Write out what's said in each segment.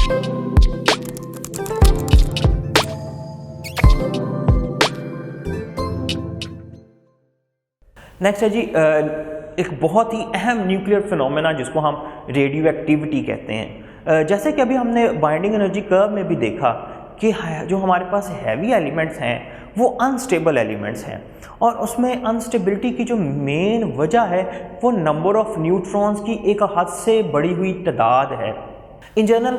Next है जी एक बहुत ही अहम न्यूक्लियर फिनोमेना जिसको हम रेडियो एक्टिविटी कहते हैं। जैसे कि अभी हमने बाइंडिंग एनर्जी कर्व में भी देखा कि जो हमारे पास हैवी एलिमेंट्स हैं वो अनस्टेबल एलिमेंट्स हैं, और उसमें अनस्टेबिलिटी की जो मेन वजह है वो नंबर ऑफ न्यूट्रॉन्स की एक हद से बढ़ी हुई तादाद है। इन जनरल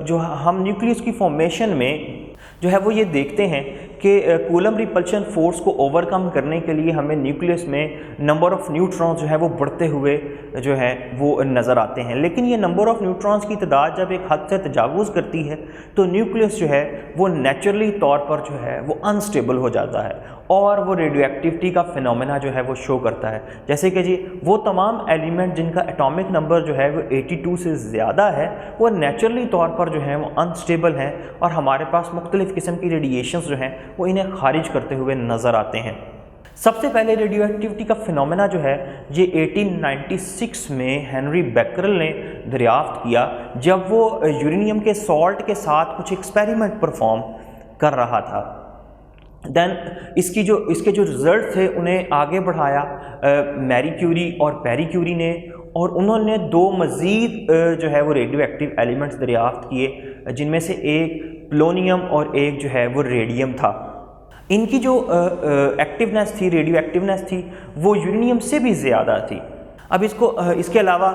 जो हम न्यूक्लियस की फॉर्मेशन में जो है वो ये देखते हैं कि कूलम रिपल्शन फोर्स को ओवरकम करने के लिए हमें न्यूक्लियस में नंबर ऑफ न्यूट्रॉन्स जो है वो बढ़ते हुए जो है वो नज़र आते हैं। लेकिन ये नंबर ऑफ न्यूट्रॉन्स की तादाद जब एक हद से तजावुज़ करती है तो न्यूक्लियस जो है वो नेचुरली तौर पर जो है वो अनस्टेबल हो जाता है और वो रेडियो एक्टिविटी का फिनोमेना जो है वो शो करता है। जैसे कि जी वो तमाम एलिमेंट जिनका एटॉमिक नंबर जो है वो 82 से ज़्यादा है वो नेचुरली तौर पर जो है वो अनस्टेबल हैं और हमारे पास मुख्तलिफ़ किस्म की रेडिएशंस जो हैं वो इन्हें खारिज करते हुए नज़र आते हैं। सबसे पहले रेडियो एक्टिविटी का फिनोमेना जो है ये 1896 में हेनरी बेकरेल ने दरियाफ्त किया जब वो यूरेनियम के सॉल्ट के साथ कुछ एक्सपेरिमेंट परफॉर्म कर रहा था। देन इसके जो रिज़ल्ट थे उन्हें आगे बढ़ाया मैरी क्यूरी और पेरी क्यूरी ने, और उन्होंने दो मज़ीद जो है वो रेडियो एक्टिव एलिमेंट्स दरियाफ्त किए जिनमें से एक पोलोनियम और एक जो है वो रेडियम था। इनकी जो एक्टिवनेस थी, रेडियो एक्टिवनेस थी, वो यूरेनियम से भी ज़्यादा थी। अब इसके अलावा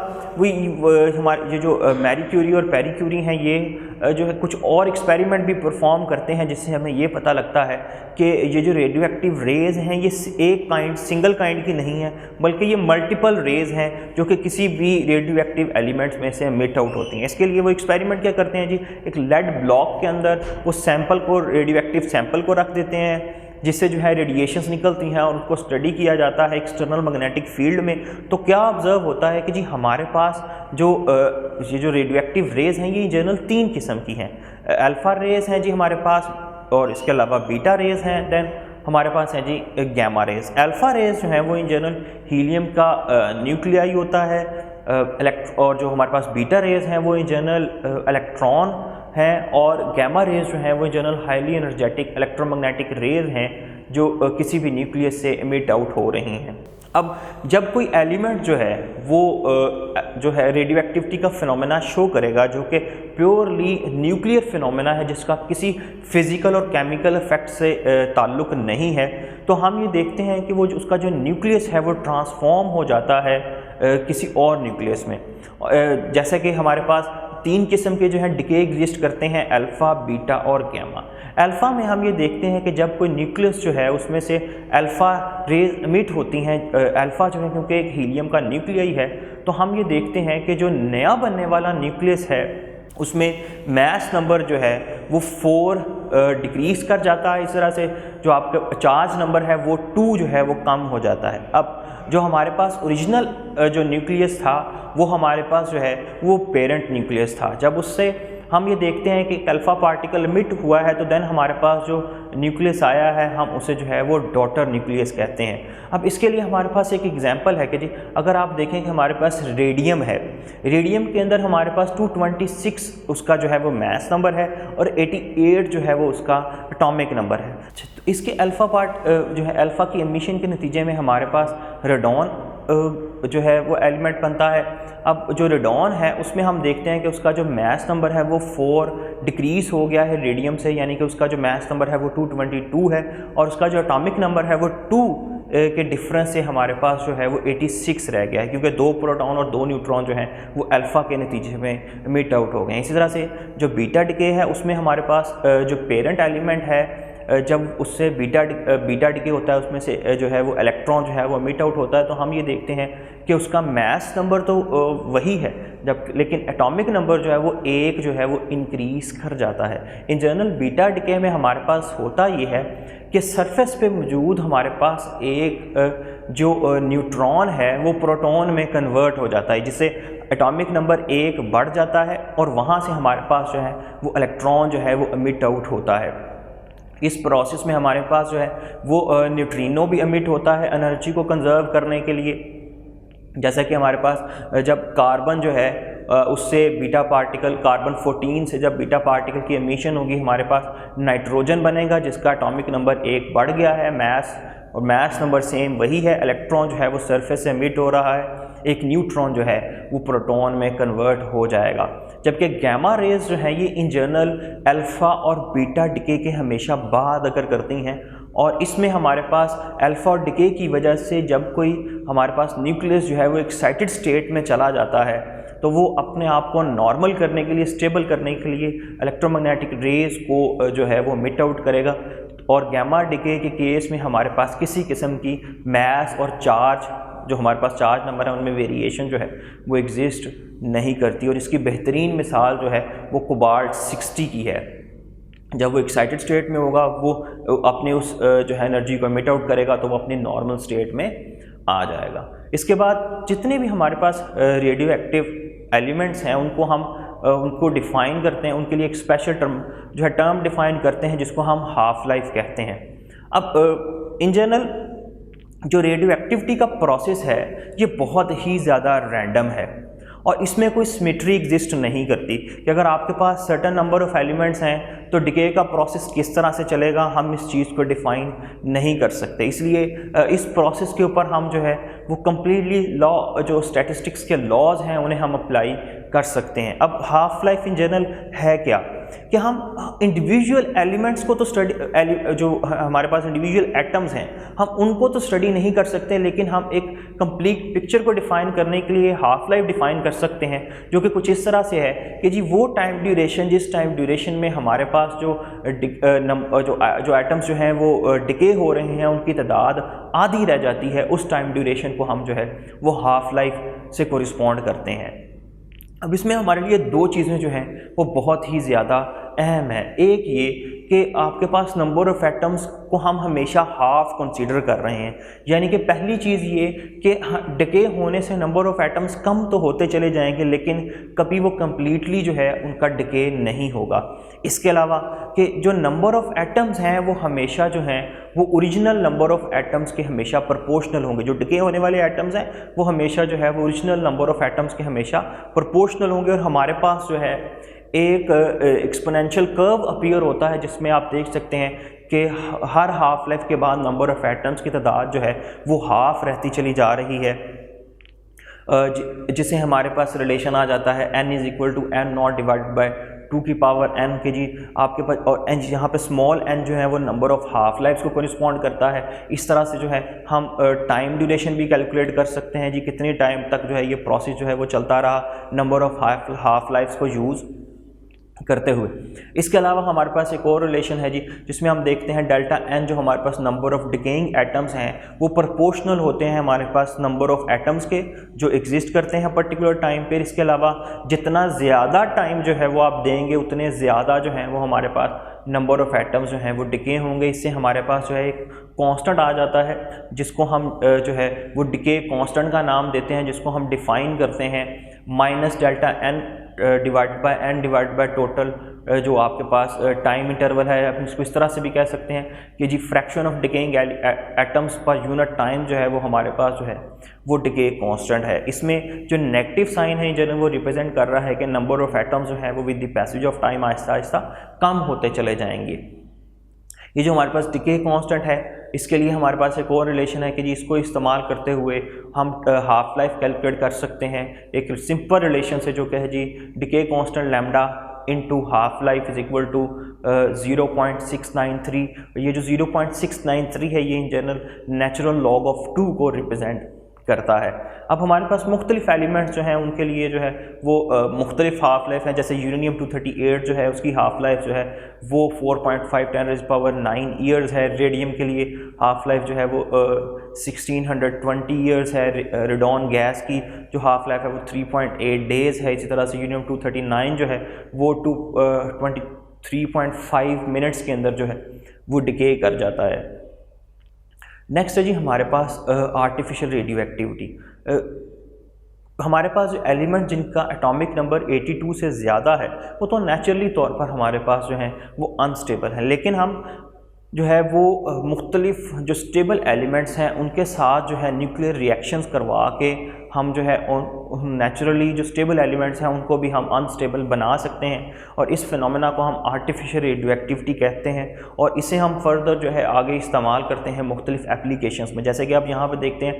हमारे ये जो मैरी क्यूरी और पेरी क्यूरी हैं ये जो है कुछ और एक्सपेरिमेंट भी परफॉर्म करते हैं जिससे हमें ये पता लगता है कि ये जो रेडियो एक्टिव रेज़ हैं ये एक सिंगल काइंड की नहीं है, बल्कि ये मल्टीपल रेज़ हैं जो कि किसी भी रेडियो एक्टिव एलिमेंट्स में से मिट आउट होती हैं। इसके लिए वो एक्सपेरिमेंट क्या करते हैं जी, एक लेड ब्लॉक के अंदर वो सैंपल को, रेडियो एक्टिव सैंपल को रख देते हैं जिससे जो है रेडिएशंस निकलती हैं और उसको स्टडी किया जाता है एक्सटर्नल मैग्नेटिक फील्ड में। तो क्या ऑब्ज़र्व होता है कि जी हमारे पास ये जो रेडियो एक्टिव रेज़ हैं ये जनरल 3 किस्म की हैं। अल्फ़ा रेज़ हैं जी हमारे पास, और इसके अलावा बीटा रेज़ हैं, देन हमारे पास है जी गैमा रेज़। अल्फ़ा रेज़ जो हैं वो इन जनरल हीलियम का न्यूक्लियाई होता है, और जो हमारे पास बीटा रेज़ हैं वो इन जनरल इलेक्ट्रॉन हैं, और गैमा रेज़ जो हैं वो general highly energetic electromagnetic rays हैं जो किसी भी न्यूक्लियस से एमिट आउट हो रही हैं। अब जब कोई एलिमेंट जो है वो जो है रेडियो एक्टिविटी का फिनोमेना शो करेगा जो कि प्योरली न्यूक्लियर फिनोमेना है जिसका किसी फिज़िकल और केमिकल इफेक्ट से ताल्लुक़ नहीं है, तो हम ये देखते हैं कि वो उसका जो न्यूक्लियस है वो ट्रांसफॉर्म हो जाता है किसी और न्यूक्लियस में। जैसे कि हमारे पास 3 किस्म के जो है डिके एग्जिस्ट करते हैं, अल्फ़ा, बीटा और गैमा। अल्फ़ा में हम ये देखते हैं कि जब कोई न्यूक्लियस जो है उसमें से अल्फ़ा रेज एमिट होती हैं, अल्फ़ा जो है क्योंकि एक हीलियम का न्यूक्लियाई है, तो हम ये देखते हैं कि जो नया बनने वाला न्यूक्लियस है उसमें मैस नंबर जो है वो 4 डिक्रीज़ कर जाता है। इस तरह से जो आपका चार्ज नंबर है वो 2 जो है वो कम हो जाता है। अब जो हमारे पास ओरिजिनल जो न्यूक्लियस था वो हमारे पास जो है वो पेरेंट न्यूक्लियस था। जब उससे हम ये देखते हैं कि अल्फ़ा पार्टिकल एमिट हुआ है तो देन हमारे पास जो न्यूक्लियस आया है हम उसे जो है वो डॉटर न्यूक्लियस कहते हैं। अब इसके लिए हमारे पास एक एग्जांपल है कि जी अगर आप देखें कि हमारे पास रेडियम है, रेडियम के अंदर हमारे पास 226 उसका जो है वो मास नंबर है और 88 जो है वो उसका एटॉमिक नंबर है। तो इसके अल्फ़ा पार्ट जो है अल्फ़ा की एमिशन के नतीजे में हमारे पास रेडॉन जो है वो एलिमेंट बनता है। अब जो रेडॉन है उसमें हम देखते हैं कि उसका जो मास नंबर है वो 4 डिक्रीज़ हो गया है रेडियम से, यानी कि उसका जो मास नंबर है वो 222 है और उसका जो एटॉमिक नंबर है वो 2 के डिफरेंस से हमारे पास जो है वो 86 रह गया है, क्योंकि 2 प्रोटॉन और 2 न्यूट्रॉन जो हैं वो अल्फ़ा के नतीजे में मिट आउट हो गए हैं। इसी तरह से जो बीटा डिके है उसमें हमारे पास जो पेरेंट एलिमेंट है जब उससे बीटा डिके होता है उसमें से जो है वो इलेक्ट्रॉन जो है वो मिट आउट होता है, तो हम ये देखते हैं कि उसका मास नंबर तो वही है जब, लेकिन एटॉमिक नंबर जो है वो 1 जो है वो इंक्रीज़ कर जाता है। इन जनरल बीटा डिके में हमारे पास होता ये है कि सरफेस पे मौजूद हमारे पास एक जो न्यूट्रॉन है वो प्रोटॉन में कन्वर्ट हो जाता है, जिससे एटॉमिक नंबर 1 बढ़ जाता है और वहाँ से हमारे पास जो है वो इलेक्ट्रॉन जो है वो एमिट आउट होता है। इस प्रोसेस में हमारे पास जो है वो न्यूट्रिनो भी एमिट होता है एनर्जी को कंजर्व करने के लिए। जैसा कि हमारे पास जब कार्बन जो है उससे बीटा पार्टिकल कार्बन 14 से जब बीटा पार्टिकल की एमिशन होगी हमारे पास नाइट्रोजन बनेगा जिसका एटॉमिक नंबर 1 बढ़ गया है मैस, और मैस नंबर सेम वही है। इलेक्ट्रॉन जो है वो सरफेस से एमिट हो रहा है, एक न्यूट्रॉन जो है वो प्रोटॉन में कन्वर्ट हो जाएगा। जबकि गामा रेज जो है ये इन जनरल अल्फ़ा और बीटा डिके के हमेशा बाद अगर करती हैं, और इसमें हमारे पास अल्फ़ा और डिके की वजह से जब कोई हमारे पास न्यूक्लियस जो है वो एक्साइटेड स्टेट में चला जाता है तो वो अपने आप को नॉर्मल करने के लिए, स्टेबल करने के लिए इलेक्ट्रोमैग्नेटिक रेज को जो है वो मिट आउट करेगा। और गामा डिके के केस में हमारे पास किसी किस्म की मैस और चार्ज, जो हमारे पास चार्ज नंबर है उनमें वेरिएशन जो है वो एग्जिस्ट नहीं करती। और इसकी बेहतरीन मिसाल जो है वो कोबाल्ट 60 की है। जब वो एक्साइटेड स्टेट में होगा वो अपने उस जो है एनर्जी को मिट आउट करेगा तो वो अपनी नॉर्मल स्टेट में आ जाएगा। इसके बाद जितने भी हमारे पास रेडियो एक्टिव एलिमेंट्स हैं उनको डिफ़ाइन करते हैं, उनके लिए एक स्पेशल टर्म डिफ़ाइन करते हैं जिसको हम हाफ लाइफ कहते हैं। अब इन जनरल जो रेडियो एक्टिविटी का प्रोसेस है ये बहुत ही ज़्यादा रैंडम है और इसमें कोई सिमेट्री एग्जिस्ट नहीं करती कि अगर आपके पास सर्टेन नंबर ऑफ़ एलिमेंट्स हैं तो डिके का प्रोसेस किस तरह से चलेगा हम इस चीज़ को डिफ़ाइन नहीं कर सकते। इसलिए इस प्रोसेस के ऊपर हम जो है वो कम्प्लीटली लॉ, जो स्टैटिस्टिक्स के लॉज हैं उन्हें हम अप्लाई कर सकते हैं। अब हाफ लाइफ इन जनरल है क्या कि हम इंडिविजुअल एलिमेंट्स को तो स्टडी, जो हमारे पास इंडिविजुअल एटम्स हैं हम उनको तो स्टडी नहीं कर सकते, लेकिन हम एक कंप्लीट पिक्चर को डिफ़ाइन करने के लिए हाफ लाइफ डिफ़ाइन कर सकते हैं, जो कि कुछ इस तरह से है कि जी वो टाइम ड्यूरेशन, जिस टाइम ड्यूरेशन में हमारे पास जो एटम्स जो हैं वो डिके हो रहे हैं उनकी तादाद आधी रह जाती है, उस टाइम ड्यूरेशन को हम जो है वो हाफ लाइफ से कोरिस्पॉन्ड करते हैं। अब इसमें हमारे लिए दो चीज़ें जो हैं वो बहुत ही ज़्यादा अहम है। एक ये कि आपके पास नंबर ऑफ़ एटम्स को हम हमेशा हाफ कंसीडर कर रहे हैं, यानी कि पहली चीज़ ये कि डिके होने से नंबर ऑफ़ एटम्स कम तो होते चले जाएंगे लेकिन कभी वो कम्प्लीटली जो है उनका डिके नहीं होगा। इसके अलावा कि जो नंबर ऑफ़ एटम्स हैं वो हमेशा जो हैं वो ओरिजिनल नंबर ऑफ़ एटम्स के हमेशा प्रोपोर्शनल होंगे। जो डिके होने वाले एटम्स हैं वो हमेशा जो है वो ओरिजिनल नंबर ऑफ़ एटम्स के हमेशा प्रोपोर्शनल होंगे। और हमारे पास जो है एक एक्सपोनेंशियल कर्व अपीयर होता है जिसमें आप देख सकते हैं कि हर हाफ लाइफ के बाद नंबर ऑफ़ एटम्स की तादाद जो है वो हाफ रहती चली जा रही है, जिसे हमारे पास रिलेशन आ जाता है n is equal to n not divide by 2 की पावर n के जी आपके पास, और n यहाँ पे स्मॉल n जो है वो नंबर ऑफ़ हाफ लाइफ्स को कॉरिस्पॉन्ड करता है। इस तरह से जो है हम टाइम ड्यूरेशन भी कैलकुलेट कर सकते हैं जी कितने टाइम तक जो है ये प्रोसेस जो है वो चलता रहा नंबर ऑफ़ हाफ लाइफ्स को यूज़ करते हुए। इसके अलावा हमारे पास एक और रिलेशन है जी जिसमें हम देखते हैं डेल्टा n जो हमारे पास नंबर ऑफ़ डिकेइंग एटम्स हैं वो प्रोपोर्शनल होते हैं हमारे पास नंबर ऑफ़ एटम्स के जो एग्जिस्ट करते हैं पर्टिकुलर टाइम पर। इसके अलावा जितना ज़्यादा टाइम जो है वो आप देंगे उतने ज़्यादा जो है वो हमारे पास नंबर ऑफ़ एटम्स जो हैं वो डिके होंगे। इससे हमारे पास जो है एक कांस्टेंट आ जाता है जिसको हम जो है वो डिके कांस्टेंट का नाम देते हैं, जिसको हम डिफ़ाइन करते हैं minus delta n divide by n divide by total जो आपके पास टाइम इंटरवल है। आप इसको इस तरह से भी कह सकते हैं कि जी fraction of decaying atoms per unit time जो है वो हमारे पास जो है वो डिके कांस्टेंट है। इसमें जो नेगेटिव साइन है जो वो रिप्रेजेंट कर रहा है कि नंबर ऑफ़ एटम्स जो है वो with the passage of time Aahista Aahista कम होते चले जाएंगे। ये जो हमारे पास डिके कांस्टेंट है इसके लिए हमारे पास एक और रिलेशन है कि जी इसको इस्तेमाल करते हुए हम हाफ लाइफ कैलकुलेट कर सकते हैं एक सिंपल रिलेशन से, जो कि है जी decay constant lambda into half life is equal to 0.693। ये जो 0.693 है ये in general natural log of 2 को रिप्रेजेंट करता है। अब हमारे पास मुख्तलिफ एलिमेंट्स जो हैं उनके लिए जो है वो मुख्तलिफ हाफ लाइफ है। जैसे यूरेनियम 238 जो है उसकी हाफ लाइफ जो है वो 4.5 10⁹ ईयर्स है। रेडियम के लिए हाफ लाइफ जो है वो 1620 ईयर्स है। रेडॉन गैस की जो हाफ लाइफ है वो 3.8 डेज़ है। इसी तरह से यूरेनियम 239 जो है वो 23.5 मिनट्स के अंदर जो है वो डिके कर जाता है। नेक्स्ट है जी हमारे पास आर्टिफिशियल रेडियो एक्टिविटी। हमारे पास जो एलिमेंट जिनका एटॉमिक नंबर 82 से ज़्यादा है वो तो नेचुरली तौर पर हमारे पास जो हैं वो अनस्टेबल हैं, लेकिन हम जो है वो मुख्तलिफ जो स्टेबल एलिमेंट्स हैं उनके साथ जो है न्यूक्लियर रिएक्शंस करवा के हम जो है नेचुरली जो स्टेबल एलिमेंट्स हैं उनको भी हम अनस्टेबल बना सकते हैं, और इस फिनोमेना को हम आर्टिफिशियल रेडियो एक्टिविटी कहते हैं, और इसे हम फर्दर जो है आगे इस्तेमाल करते हैं मुख्तलिफ एप्लीकेशंस में। जैसे कि आप यहाँ पर देखते हैं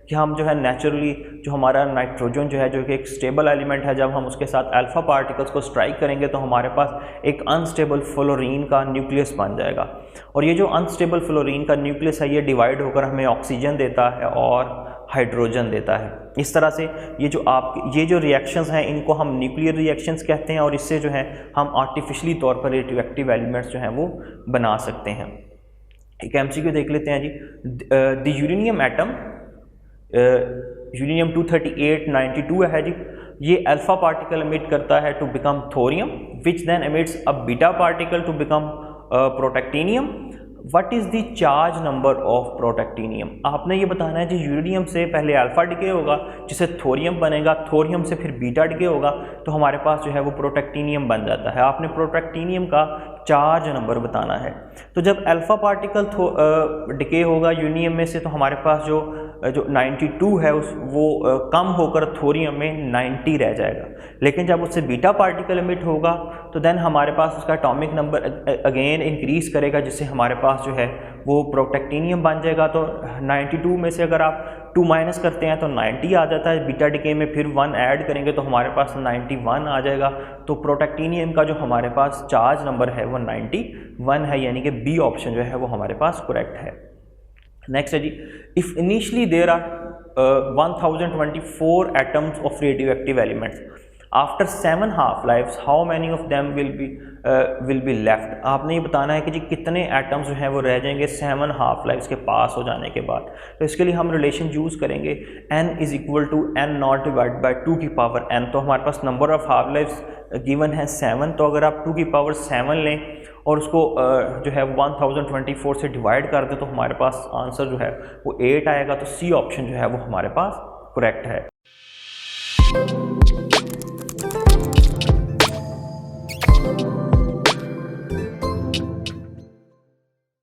कि हम जो है नेचुरली जो हमारा नाइट्रोजन जो है, जो कि एक स्टेबल एलिमेंट है, जब हम उसके साथ अल्फ़ा पार्टिकल्स को स्ट्राइक करेंगे तो हमारे पास एक अनस्टेबल फ्लोरीन का न्यूक्लियस बन जाएगा, और ये जो अनस्टेबल फ्लोरीन का न्यूक्लियस है ये डिवाइड होकर हमें ऑक्सीजन देता है और हाइड्रोजन देता है। इस तरह से ये जो रिएक्शंस हैं इनको हम न्यूक्लियर रिएक्शंस कहते हैं, और इससे जो है हम आर्टिफिशियली तौर पर रेडियो एक्टिव एलिमेंट्स जो हैं वो बना सकते हैं। एक एमसीक्यू देख लेते हैं जी। द यूरेनियम एटम, यूरेनियम 23892 है जी, ये अल्फा पार्टिकल एमिट करता है to become thorium, which then emits a beta particle to become protactinium. What is the charge number of protactinium? आपने ये बताना है जी, यूरेनियम से पहले अल्फा डिके होगा जिससे थोरियम बनेगा, थोरियम से फिर बीटा डिके होगा तो हमारे पास जो है वो प्रोटैक्टिनियम बन जाता है। आपने प्रोटैक्टिनियम का चार्ज नंबर बताना है। तो जब अल्फा पार्टिकल डिके होगा यूरेनियम में से तो हमारे पास जो 92 है वो कम होकर थोरियम में 90 रह जाएगा, लेकिन जब उससे बीटा पार्टिकल एमिट होगा तो देन हमारे पास उसका एटॉमिक नंबर अगेन इंक्रीज़ करेगा, जिससे हमारे पास जो है वो प्रोटैक्टिनियम बन जाएगा। तो 92 में से अगर आप 2 माइनस करते हैं तो 90 आ जाता है, बीटा डिके में फिर 1 ऐड करेंगे तो हमारे पास 91 आ जाएगा। तो प्रोटैक्टिनियम का जो हमारे पास चार्ज नंबर है वो 91 है, यानी कि बी ऑप्शन जो है वो हमारे पास करेक्ट है। नेक्स्ट है जी, if initially there are 1024 atoms of radioactive elements after 7 half lifes how many of them will be left? आपने ये बताना है कि जी कितने एटम्स जो हैं वो रह जाएंगे 7 हाफ लाइफ्स के पास हो जाने के बाद। तो इसके लिए हम रिलेशन यूज़ करेंगे n is equal to n0 divide by 2 की पावर n। तो हमारे पास number of half lifes given है 7, तो अगर आप 2 की पावर 7 लें और उसको जो है 1024 से डिवाइड कर दें तो हमारे पास आंसर जो है वो 8 आएगा। तो सी ऑप्शन जो है वो हमारे पास करेक्ट है।